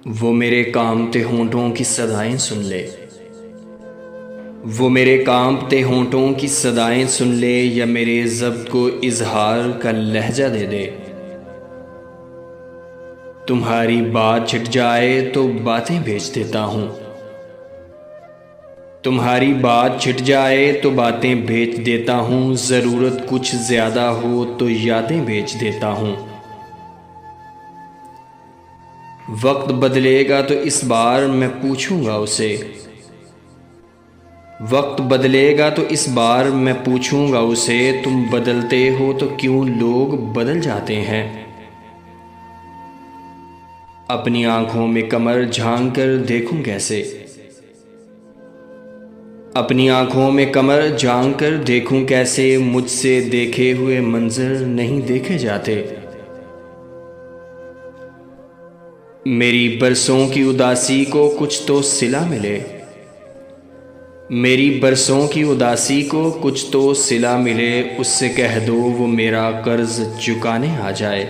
وہ میرے کانپتے ہونٹوں کی صدائیں سن لے، وہ میرے کانپتے ہونٹوں کی صدائیں سن لے، یا میرے ضبط کو اظہار کا لہجہ دے دے۔ تمہاری بات چھٹ جائے تو باتیں بھیج دیتا ہوں، تمہاری بات چھٹ جائے تو باتیں بھیج دیتا ہوں، ضرورت کچھ زیادہ ہو تو یادیں بھیج دیتا ہوں۔ وقت بدلے گا تو اس بار میں پوچھوں گا اسے، وقت بدلے گا تو اس بار میں پوچھوں گا اسے، تم بدلتے ہو تو کیوں لوگ بدل جاتے ہیں؟ اپنی آنکھوں میں کمر جھانک کر دیکھوں کیسے، اپنی آنکھوں میں کمر جھانک کر دیکھوں کیسے، مجھ سے دیکھے ہوئے منظر نہیں دیکھے جاتے۔ میری برسوں کی اداسی کو کچھ تو صلہ ملے، میری برسوں کی اداسی کو کچھ تو صلہ ملے، اس سے کہہ دو وہ میرا قرض چکانے آ جائے۔